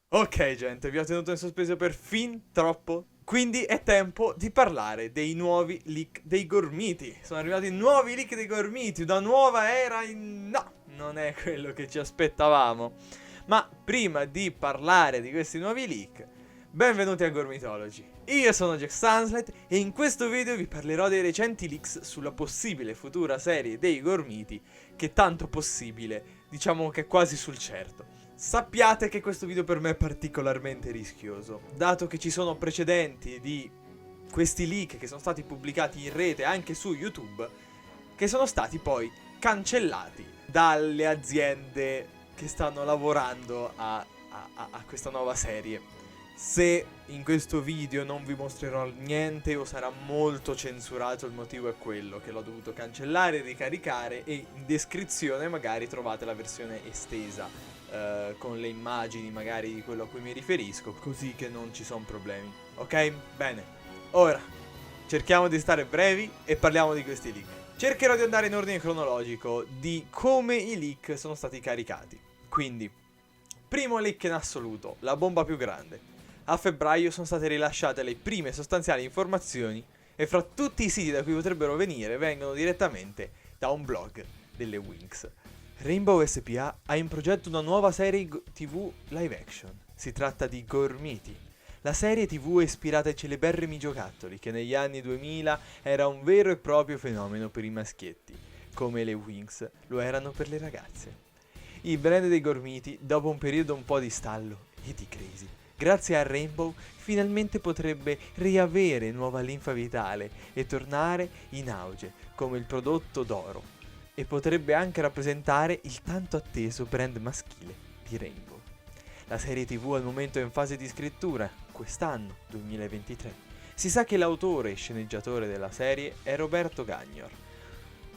Ok gente, vi ho tenuto in sospeso per fin troppo. Quindi è tempo di parlare dei nuovi leak dei Gormiti. Sono arrivati nuovi leak dei Gormiti, una nuova era in... No, non è quello che ci aspettavamo. Ma prima di parlare di questi nuovi leak, benvenuti a Gormitology. Io sono Jack Sunslet e in questo video vi parlerò dei recenti leaks sulla possibile futura serie dei Gormiti, che tanto possibile, diciamo che è quasi sul certo. Sappiate che questo video per me è particolarmente rischioso, dato che ci sono precedenti di questi leak che sono stati pubblicati in rete anche su YouTube, che sono stati poi cancellati dalle aziende che stanno lavorando a questa nuova serie. Se in questo video non vi mostrerò niente o sarà molto censurato, il motivo è quello che l'ho dovuto cancellare, ricaricare e in descrizione magari trovate la versione estesa con le immagini magari di quello a cui mi riferisco, così che non ci sono problemi. Ok? Bene. Ora cerchiamo di stare brevi e parliamo di questi leak. Cercherò di andare in ordine cronologico di come i leak sono stati caricati. Quindi, primo leak in assoluto, la bomba più grande. A febbraio sono state rilasciate le prime sostanziali informazioni e fra tutti i siti da cui potrebbero venire vengono direttamente da un blog delle Winx. Rainbow SPA ha in progetto una nuova serie TV live action. Si tratta di Gormiti. La serie TV è ispirata ai celeberrimi giocattoli che negli anni 2000 era un vero e proprio fenomeno per i maschietti, come le Winx lo erano per le ragazze. Il brand dei Gormiti, dopo un periodo un po' di stallo e di crisi, grazie a Rainbow finalmente potrebbe riavere nuova linfa vitale e tornare in auge come il prodotto d'oro, e potrebbe anche rappresentare il tanto atteso brand maschile di Rainbow. La serie TV al momento è in fase di scrittura, quest'anno, 2023. Si sa che l'autore e sceneggiatore della serie è Roberto Gagnor.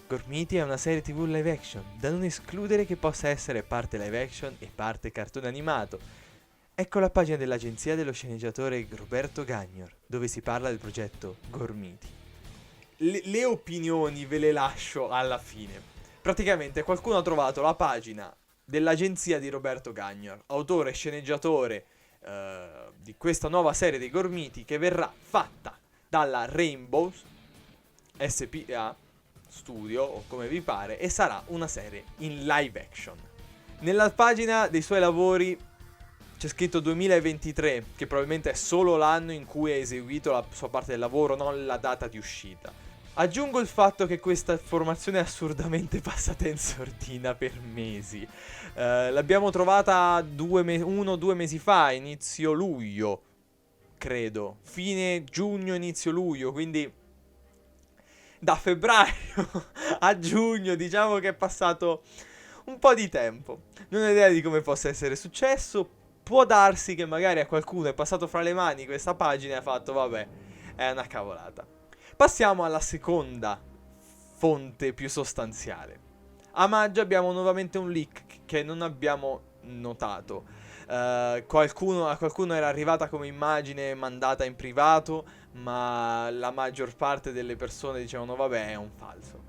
Gormiti è una serie TV live action, da non escludere che possa essere parte live action e parte cartone animato. Ecco la pagina dell'agenzia dello sceneggiatore Roberto Gagnor, dove si parla del progetto Gormiti. Le opinioni ve le lascio alla fine. Praticamente qualcuno ha trovato la pagina dell'agenzia di Roberto Gagnor, autore e sceneggiatore di questa nuova serie dei Gormiti che verrà fatta dalla Rainbow SPA Studio o come vi pare, e sarà una serie in live action. Nella pagina dei suoi lavori c'è scritto 2023, che probabilmente è solo l'anno in cui ha eseguito la sua parte del lavoro, non la data di uscita. Aggiungo il fatto che questa formazione è assurdamente passata in sordina per mesi. L'abbiamo trovata 1 o 2 mesi fa, inizio luglio, credo. Fine giugno, inizio luglio, quindi da febbraio a giugno diciamo che è passato un po' di tempo. Non ho idea di come possa essere successo. Può darsi che magari a qualcuno è passato fra le mani questa pagina e ha fatto vabbè, è una cavolata. Passiamo alla seconda fonte più sostanziale. A maggio abbiamo nuovamente un leak che non abbiamo notato. A qualcuno era arrivata come immagine mandata in privato, ma la maggior parte delle persone dicevano vabbè è un falso.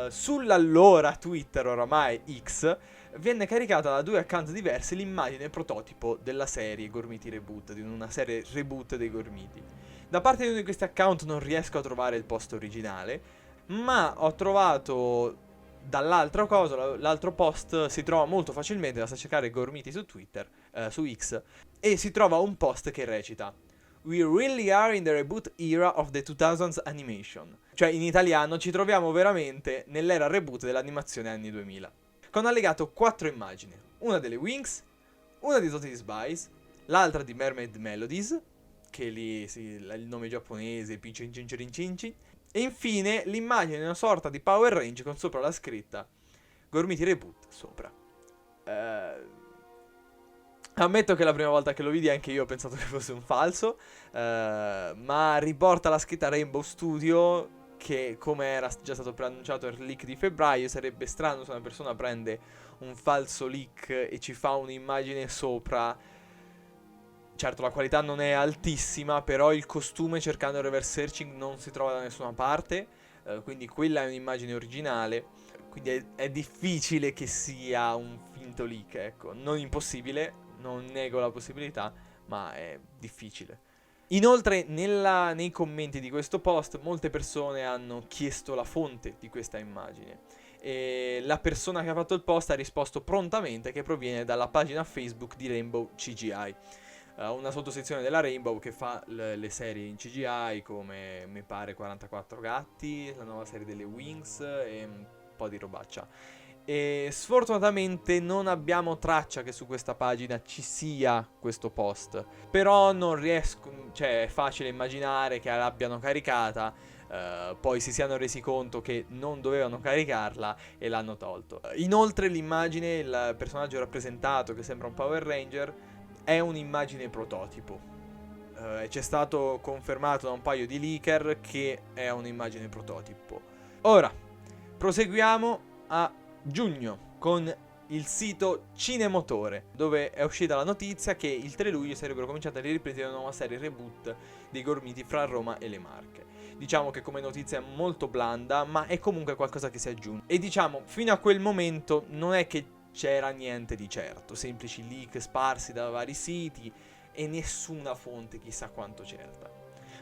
Sull'allora Twitter, oramai X, venne caricata da 2 account diversi l'immagine prototipo della serie Gormiti Reboot, di una serie reboot dei Gormiti. Da parte di uno di questi account non riesco a trovare il post originale, ma ho trovato dall'altra cosa, l'altro post si trova molto facilmente, basta cercare Gormiti su Twitter, su X, e si trova un post che recita: We really are in the reboot era of the 2000s animation. Cioè in italiano ci troviamo veramente nell'era reboot dell'animazione anni 2000. Con allegato 4 immagini, una delle Winx, una di Totally Spies, l'altra di Mermaid Melodies, che lì sì, il nome giapponese, Pincin Cincirin Cincin, e infine l'immagine di una sorta di Power Range con sopra la scritta Gormiti Reboot sopra. Ammetto che la prima volta che lo vidi anche io ho pensato che fosse un falso, ma riporta la scritta Rainbow Studio, che come era già stato preannunciato nel leak di febbraio, sarebbe strano se una persona prende un falso leak e ci fa un'immagine sopra. Certo, la qualità non è altissima, però il costume cercando il reverse searching non si trova da nessuna parte, quindi quella è un'immagine originale, quindi è difficile che sia un finto leak, ecco, non impossibile, non nego la possibilità, ma è difficile. Inoltre nei commenti di questo post molte persone hanno chiesto la fonte di questa immagine e la persona che ha fatto il post ha risposto prontamente che proviene dalla pagina Facebook di Rainbow CGI, una sottosezione della Rainbow che fa le serie in CGI come mi pare 44 gatti, la nuova serie delle Wings e un po' di robaccia. E sfortunatamente non abbiamo traccia che su questa pagina ci sia questo post, però non riesco, cioè è facile immaginare che l'abbiano caricata, poi si siano resi conto che non dovevano caricarla e l'hanno tolto. Inoltre l'immagine, il personaggio rappresentato che sembra un Power Ranger è un'immagine prototipo, c'è stato confermato da un paio di leaker che è un'immagine prototipo. Ora proseguiamo a giugno con il sito Cinemotore, dove è uscita la notizia che il 3 luglio sarebbero cominciate le riprese di una nuova serie reboot dei Gormiti fra Roma e le Marche. Diciamo che come notizia è molto blanda, ma è comunque qualcosa che si aggiunge. E diciamo, fino a quel momento non è che c'era niente di certo, semplici leak sparsi da vari siti e nessuna fonte chissà quanto certa.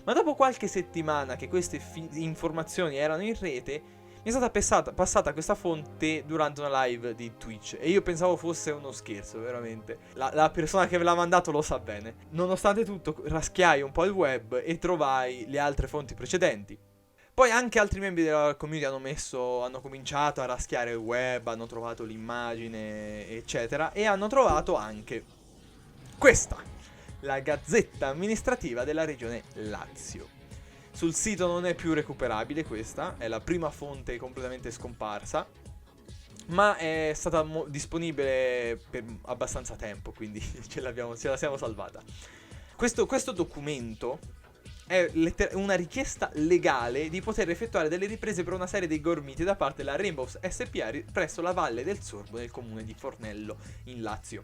Ma dopo qualche settimana che queste informazioni erano in rete, mi è stata passata questa fonte durante una live di Twitch e io pensavo fosse uno scherzo, veramente. La persona che ve l'ha mandato lo sa bene. Nonostante tutto, raschiai un po' il web e trovai le altre fonti precedenti. Poi anche altri membri della community hanno cominciato a raschiare il web, hanno trovato l'immagine, eccetera, e hanno trovato anche questa, la Gazzetta Amministrativa della Regione Lazio. Sul sito non è più recuperabile questa, è la prima fonte completamente scomparsa, ma è stata disponibile per abbastanza tempo, quindi ce la siamo salvata. Questo documento è una richiesta legale di poter effettuare delle riprese per una serie dei Gormiti da parte della Rainbow SPA presso la Valle del Sorbo nel comune di Fornello in Lazio.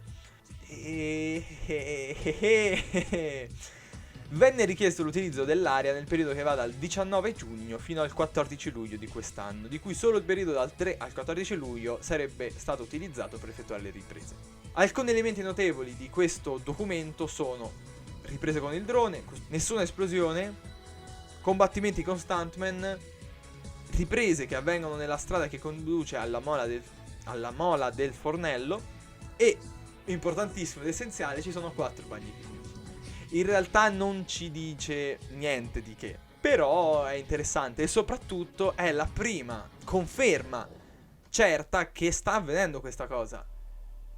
Venne richiesto l'utilizzo dell'area nel periodo che va dal 19 giugno fino al 14 luglio di quest'anno, di cui solo il periodo dal 3 al 14 luglio sarebbe stato utilizzato per effettuare le riprese. Alcuni elementi notevoli di questo documento sono riprese con il drone, nessuna esplosione, combattimenti con stuntman, riprese che avvengono nella strada che conduce alla mola del Fornello e, importantissimo ed essenziale, ci sono 4 bagni chimici. In realtà non ci dice niente di che, però è interessante e soprattutto è la prima conferma certa che sta avvenendo questa cosa,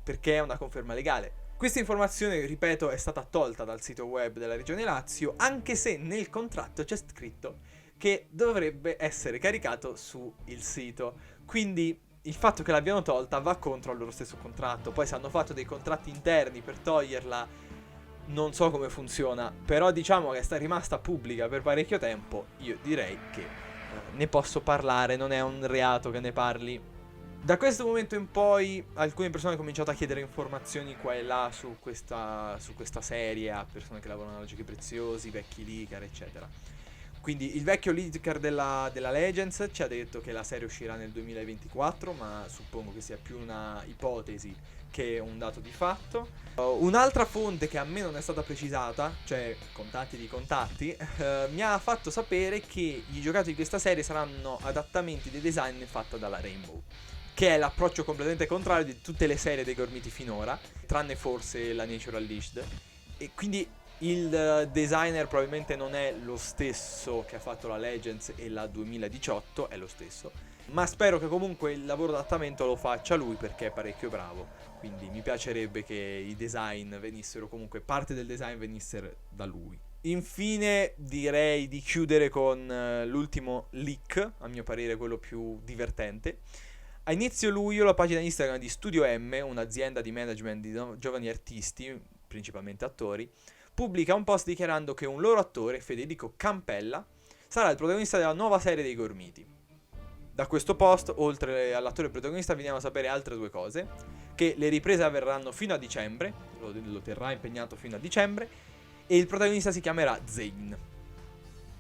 perché è una conferma legale. Questa informazione, ripeto, è stata tolta dal sito web della Regione Lazio, anche se nel contratto c'è scritto che dovrebbe essere caricato su il sito, quindi il fatto che l'abbiano tolta va contro il loro stesso contratto. Poi se hanno fatto dei contratti interni per toglierla non so come funziona, però diciamo che sta rimasta pubblica per parecchio tempo, io direi che ne posso parlare, non è un reato che ne parli. Da questo momento in poi alcune persone hanno cominciato a chiedere informazioni qua e là su questa serie a persone che lavorano a Giochi Preziosi, vecchi leaker, eccetera. Quindi il vecchio leaker della Legends ci ha detto che la serie uscirà nel 2024, ma suppongo che sia più una ipotesi che un dato di fatto. Un'altra fonte che a me non è stata precisata, cioè contatti di contatti, mi ha fatto sapere che i giocattoli di questa serie saranno adattamenti dei design fatti dalla Rainbow, che è l'approccio completamente contrario di tutte le serie dei Gormiti finora, tranne forse la Nature Unleashed. E quindi il designer probabilmente non è lo stesso che ha fatto la Legends e la 2018, è lo stesso, ma spero che comunque il lavoro d'adattamento lo faccia lui perché è parecchio bravo, quindi mi piacerebbe che i design venissero, comunque parte del design venissero da lui. Infine direi di chiudere con l'ultimo leak, a mio parere quello più divertente. A inizio luglio la pagina Instagram di Studio M, un'azienda di management di giovani artisti, principalmente attori, pubblica un post dichiarando che un loro attore, Federico Campella, sarà il protagonista della nuova serie dei Gormiti. Da questo post, oltre all'attore protagonista, veniamo a sapere altre due cose: che le riprese avverranno fino a dicembre, lo terrà impegnato fino a dicembre, e il protagonista si chiamerà Zane.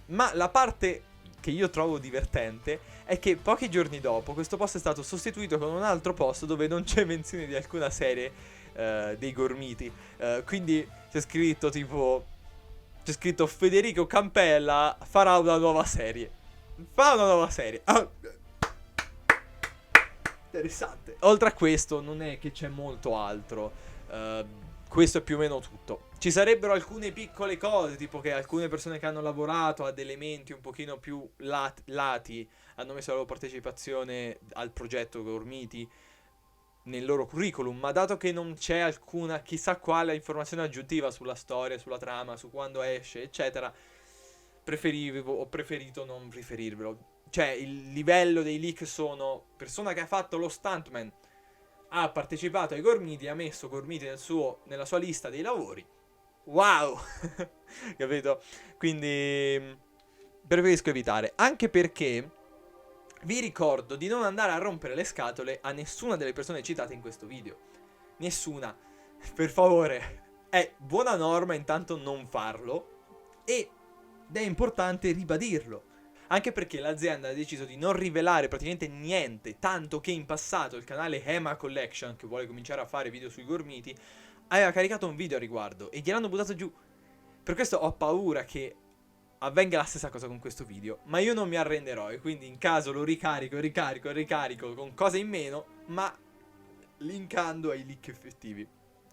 Ma la parte che io trovo divertente è che pochi giorni dopo questo post è stato sostituito con un altro post dove non c'è menzione di alcuna serie dei Gormiti. Quindi c'è scritto tipo... C'è scritto Federico Campella farà una nuova serie. Fa una nuova serie. Interessante. Oltre a questo non è che c'è molto altro. Questo è più o meno tutto. Ci sarebbero alcune piccole cose, tipo che alcune persone che hanno lavorato ad elementi un pochino più lati hanno messo la loro partecipazione al progetto Gormiti nel loro curriculum, ma dato che non c'è alcuna chissà quale informazione aggiuntiva sulla storia, sulla trama, su quando esce, eccetera, ho preferito non riferirvelo. Cioè, il livello dei leak sono: persona che ha fatto lo stuntman ha partecipato ai Gormiti, ha messo Gormiti nella sua lista dei lavori. Wow! Capito? Quindi preferisco evitare, anche perché vi ricordo di non andare a rompere le scatole a nessuna delle persone citate in questo video. Nessuna. Per favore. È buona norma intanto non farlo, ed è importante ribadirlo. Anche perché l'azienda ha deciso di non rivelare praticamente niente, tanto che in passato il canale Hema Collection, che vuole cominciare a fare video sui Gormiti, aveva caricato un video a riguardo e gliel'hanno buttato giù. Per questo ho paura che avvenga la stessa cosa con questo video, ma io non mi arrenderò e quindi in caso lo ricarico con cose in meno, ma linkando ai leak effettivi.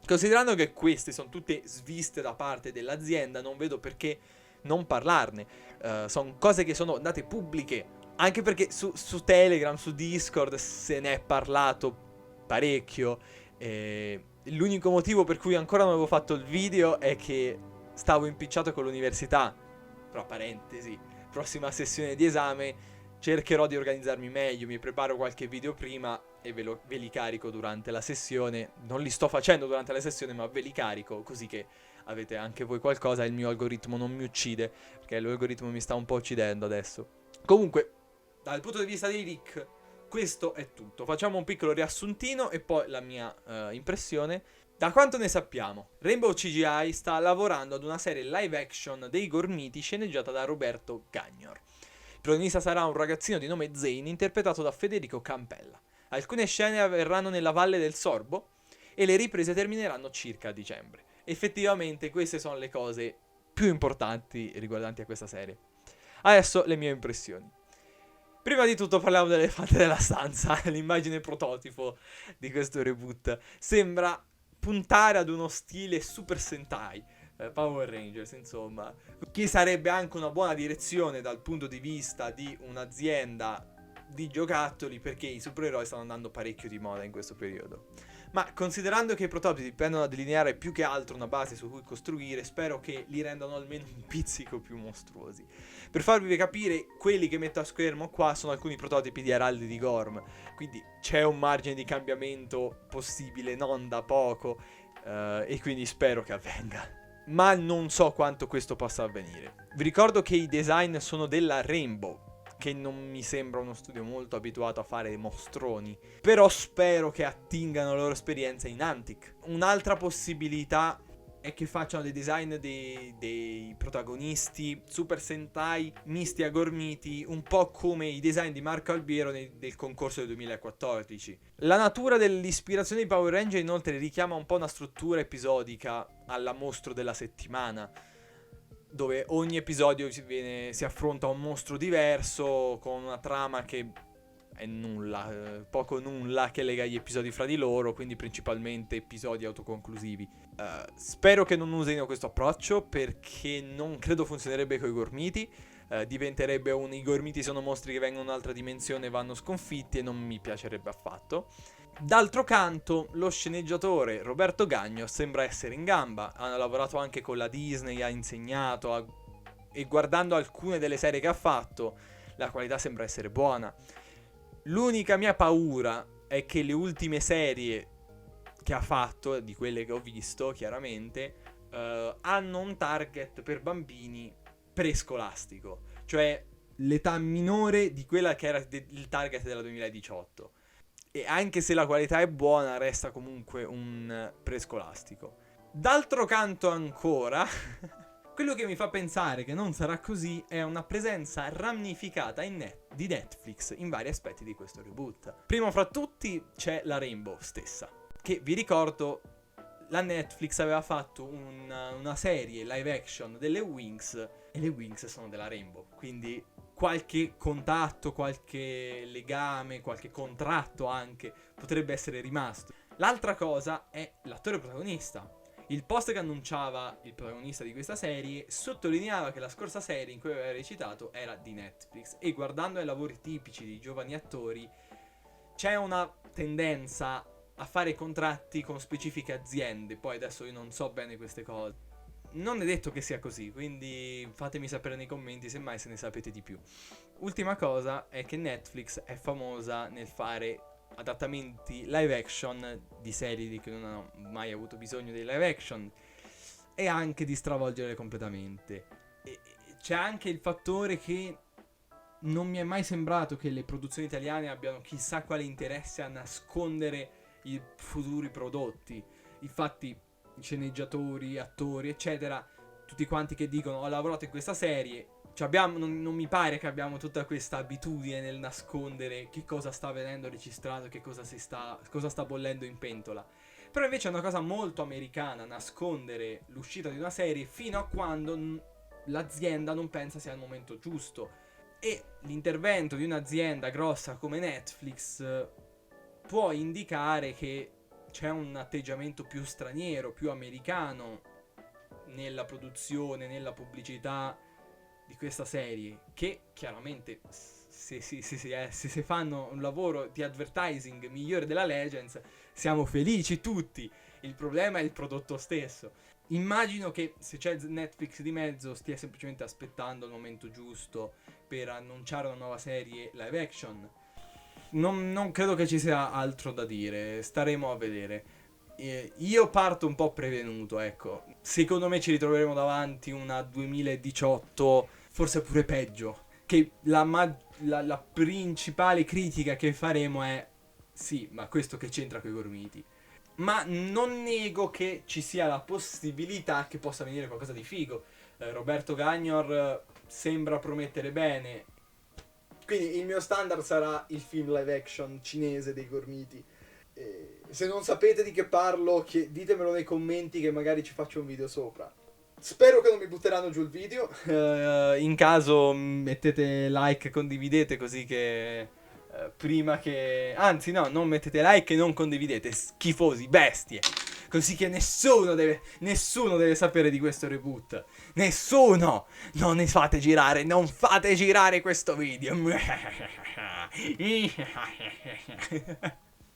Considerando che queste sono tutte sviste da parte dell'azienda, non vedo perché non parlarne. Sono cose che sono andate pubbliche, anche perché su Telegram, su Discord se ne è parlato parecchio. L'unico motivo per cui ancora non avevo fatto il video è che stavo impicciato con l'università. Tra parentesi, prossima sessione di esame, cercherò di organizzarmi meglio, mi preparo qualche video prima e ve li carico durante la sessione. Non li sto facendo durante la sessione, ma ve li carico così che avete anche voi qualcosa e il mio algoritmo non mi uccide, perché l'algoritmo mi sta un po' uccidendo adesso. Comunque, dal punto di vista dei leak, questo è tutto. Facciamo un piccolo riassuntino e poi la mia impressione. Da quanto ne sappiamo, Rainbow CGI sta lavorando ad una serie live action dei Gormiti sceneggiata da Roberto Gagnor. Il protagonista sarà un ragazzino di nome Zane, interpretato da Federico Campella. Alcune scene avverranno nella Valle del Sorbo e le riprese termineranno circa a dicembre. Effettivamente queste sono le cose più importanti riguardanti a questa serie. Adesso le mie impressioni. Prima di tutto parliamo dell'elefante della stanza, l'immagine prototipo di questo reboot. Sembra puntare ad uno stile Super Sentai, Power Rangers, insomma, che sarebbe anche una buona direzione dal punto di vista di un'azienda di giocattoli, perché i supereroi stanno andando parecchio di moda in questo periodo. Ma considerando che i prototipi tendono a delineare più che altro una base su cui costruire, spero che li rendano almeno un pizzico più mostruosi. Per farvi capire, quelli che metto a schermo qua sono alcuni prototipi di araldi di Gorm, quindi c'è un margine di cambiamento possibile, non da poco, e quindi spero che avvenga. Ma non so quanto questo possa avvenire. Vi ricordo che i design sono della Rainbow, che non mi sembra uno studio molto abituato a fare mostroni, però spero che attingano la loro esperienza in Antic. Un'altra possibilità è che facciano dei design dei protagonisti Super Sentai misti a Gormiti, un po' come i design di Marco Albiero del concorso del 2014. La natura dell'ispirazione di Power Ranger inoltre richiama un po' una struttura episodica alla mostro della settimana, dove ogni episodio si affronta un mostro diverso, con una trama che è nulla, poco nulla, che lega gli episodi fra di loro, quindi principalmente episodi autoconclusivi. Spero che non usino questo approccio, perché non credo funzionerebbe con i Gormiti. Diventerebbe i Gormiti sono mostri che vengono in un'altra dimensione e vanno sconfitti, e non mi piacerebbe affatto. D'altro canto, lo sceneggiatore Roberto Gagno sembra essere in gamba. Ha lavorato anche con la Disney, ha insegnato, e guardando alcune delle serie che ha fatto, la qualità sembra essere buona. L'unica mia paura è che le ultime serie che ha fatto, di quelle che ho visto chiaramente, hanno un target per bambini prescolastico, cioè l'età minore di quella che era il target della 2018. E anche se la qualità è buona, resta comunque un prescolastico. D'altro canto ancora, quello che mi fa pensare che non sarà così è una presenza ramificata di Netflix in vari aspetti di questo reboot. Primo fra tutti c'è la Rainbow stessa, che vi ricordo la Netflix aveva fatto una serie live action delle Winx, e le Winx sono della Rainbow, quindi qualche contatto, qualche legame, qualche contratto anche potrebbe essere rimasto. L'altra cosa è l'attore protagonista. Il post che annunciava il protagonista di questa serie sottolineava che la scorsa serie in cui aveva recitato era di Netflix, e guardando ai lavori tipici di giovani attori c'è una tendenza a fare contratti con specifiche aziende. Poi adesso io non so bene queste cose, non è detto che sia così, quindi fatemi sapere nei commenti semmai se ne sapete di più. Ultima cosa è che Netflix è famosa nel fare adattamenti live action di serie di cui non hanno mai avuto bisogno dei live action, e anche di stravolgerle completamente. E c'è anche il fattore che non mi è mai sembrato che le produzioni italiane abbiano chissà quale interesse a nascondere i futuri prodotti. Infatti i sceneggiatori, attori eccetera, tutti quanti che dicono ho lavorato in questa serie, non mi pare che abbiamo tutta questa abitudine nel nascondere che cosa sta venendo registrato, che cosa sta bollendo in pentola. Però invece è una cosa molto americana nascondere l'uscita di una serie fino a quando l'azienda non pensa sia il momento giusto. E l'intervento di un'azienda grossa come Netflix può indicare che c'è un atteggiamento più straniero, più americano nella produzione, nella pubblicità di questa serie, che chiaramente se si fanno un lavoro di advertising migliore della Legends siamo felici tutti. Il problema è il prodotto stesso. Immagino che se c'è Netflix di mezzo stia semplicemente aspettando il momento giusto per annunciare una nuova serie live action. Non credo che ci sia altro da dire, staremo a vedere. Io parto un po' prevenuto, ecco. Secondo me ci ritroveremo davanti una 2018, forse pure peggio. Che la principale critica che faremo è sì, ma questo che c'entra coi Gormiti? Ma non nego che ci sia la possibilità che possa venire qualcosa di figo. Roberto Gagnor sembra promettere bene. Quindi il mio standard sarà il film live action cinese dei Gormiti. Se non sapete di che parlo, ditemelo nei commenti che magari ci faccio un video sopra. Spero che non mi butteranno giù il video. In caso mettete like e condividete, così che prima che... Anzi no, non mettete like e non condividete, schifosi, bestie. Così che nessuno deve sapere di questo reboot. Nessuno! Non ne fate girare, non fate girare questo video.